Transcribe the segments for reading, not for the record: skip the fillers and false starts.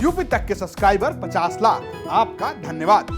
UP तक के subscriber 50 lakh. आपका धन्यवाद।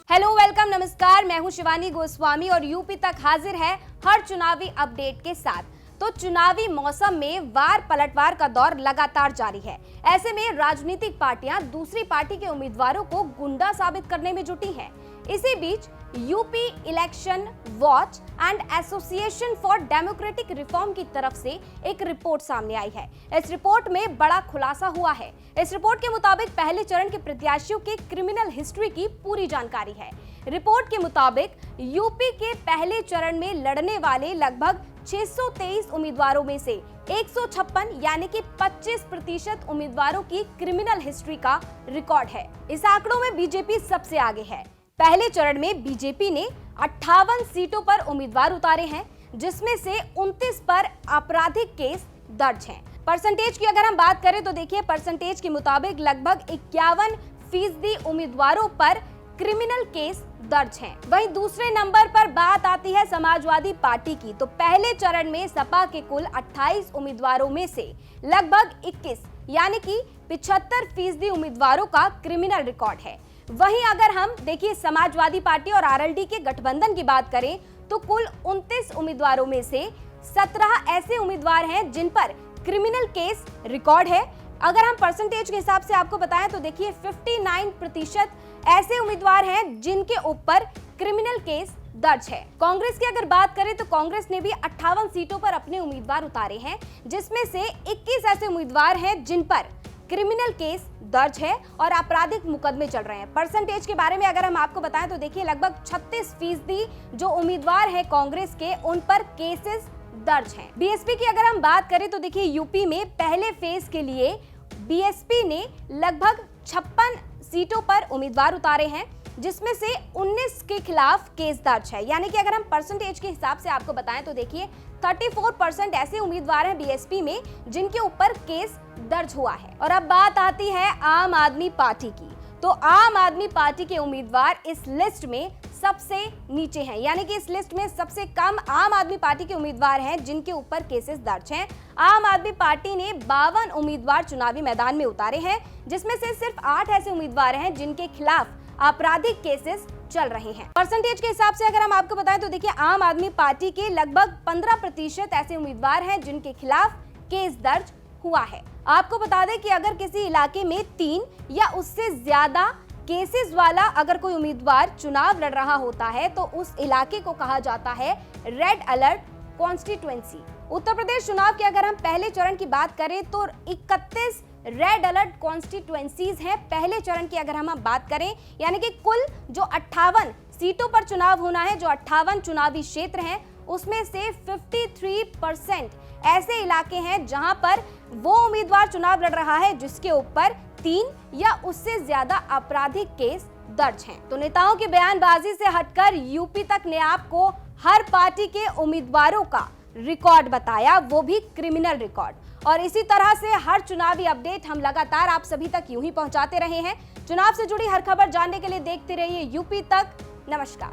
हेलो, वेलकम, नमस्कार। मैं हूं शिवानी गोस्वामी और यूपी तक हाजिर है हर चुनावी अपडेट के साथ। तो चुनावी मौसम में वार पलटवार का दौर लगातार जारी है। ऐसे में राजनीतिक पार्टियां दूसरी पार्टी के उम्मीदवारों को गुंडा साबित करने में जुटी हैं। इसी बीच UP election watch and association for democratic reform की तरफ से एक रिपोर्ट सामने आई है। इस रिपोर्ट में बड़ा खुलासा हुआ है। इस रिपोर्ट के मुताबिक पहले चरण के प्रत्याशियों के क्रिमिनल हिस्ट्री की पूरी जानकारी है। रिपोर्ट के मुताबिक यूपी के पहले चरण में लड़ने वाले लगभग 623 उम्मीदवारों में से 156 यानी कि 25% उम्मीदवारों की क्रिमिनल हिस्ट्री का रिकॉर्ड है। इस आंकड़ों में बीजेपी सबसे आगे है। पहले चरण में बीजेपी ने 58 सीटों पर उम्मीदवार उतारे हैं, जिसमें से 29 पर आपराधिक केस दर्ज हैं। परसेंटेज की अगर हम बात करें तो देखिए, परसेंटेज के मुताबिक लगभग 51% उम्मीदवारों पर क्रिमिनल केस दर्ज हैं। वहीं दूसरे नंबर पर बात आती है समाजवादी पार्टी की। तो पहले चरण में सपा के कुल 28 उम्मीदवारों में से लगभग 21 यानी कि 75% उम्मीदवारों का क्रिमिनल रिकॉर्ड है। वहीं अगर हम देखिए समाजवादी पार्टी और आरएलडी के गठबंधन की बात करें तो कुल 29 उम्मीदवारों में से 17 ऐसे उम्मीदवार हैं जिन पर क्रिमिनल केस रिकॉर्ड है। अगर हम परसेंटेज के हिसाब से आपको बताएं तो देखिए 59% ऐसे उम्मीदवार हैं जिनके ऊपर क्रिमिनल केस दर्ज है। कांग्रेस की अगर बात करें तो कांग्रेस ने भी 58 सीटों पर अपने उम्मीदवार उतारे हैं, जिसमें से 21 ऐसे उम्मीदवार हैं जिन पर क्रिमिनल केस दर्ज है और आपराधिक मुकदमे चल रहे हैं। परसेंटेज के बारे में अगर हम आपको बताएं तो देखिए लगभग 36% जो उम्मीदवार हैं कांग्रेस के, उन पर केसेस दर्ज हैं। बीएसपी की अगर हम बात करें तो देखिए यूपी में पहले फेज के लिए बीएसपी ने लगभग 56 सीटों पर उम्मीदवार उतारे हैं, जिसमें से 19 के खिलाफ केस दर्ज है। यानी कि अगर हम परसेंटेज के हिसाब से आपको बताएं तो देखिए 34% ऐसे उम्मीदवार हैं बीएसपी में जिनके ऊपर केस दर्ज हुआ है। और अब बात आती है आम आदमी पार्टी की। तो आम आदमी पार्टी के उम्मीदवार इस लिस्ट में सबसे नीचे हैं, यानी कि इस लिस्ट में सबसे कम आम आदमी पार्टी के उम्मीदवार हैं जिनके ऊपर केसेस दर्ज हैं। आम आदमी पार्टी ने 52 उम्मीदवार चुनावी मैदान में उतारे हैं, जिसमें से सिर्फ 8 ऐसे उम्मीदवार हैं जिनके खिलाफ आपराधिक केसेस चल रहे हैं। परसेंटेज के हिसाब से अगर हम आपको बताएं तो देखिए आम आदमी पार्टी के लगभग 15% ऐसे उम्मीदवार हैं जिनके खिलाफ केस दर्ज हुआ है। आपको बता दें कि अगर किसी इलाके में 3 या उससे ज्यादा केसेस वाला अगर कोई उम्मीदवार चुनाव लड़ रहा होता है तो उस इलाके को कहा जाता है red alert constituency. Uttar Pradesh चुनाव के अगर हम पहले चरण की बात करें तो 31 रेड अलर्ट कॉन्स्टिट्यूएंसीज हैं पहले चरण की अगर हम बात करें, यानी कि कुल जो 58 सीटों पर चुनाव होना है, जो 58 चुनावी क्षेत्र हैं, उसमें से 53% ऐसे इलाके हैं जहां पर वो उम्मीदवार चुनाव लड़ रहा है जिसके ऊपर 3 या उससे ज्यादा आपराधिक केस दर्ज हैं। तो नेताओं की बयानबाजी से हटकर यूपी तक ने आपको हर पार्टी के उम्मीदवारों का रिकॉर्ड बताया, वो भी क्रिमिनल रिकॉर्ड। और इसी तरह से हर चुनावी अपडेट हम लगातार आप सभी तक यूं ही पहुंचाते रहे हैं। चुनाव से जुड़ी हर खबर जानने के लिए देखते रहिए यूपी तक। नमस्कार।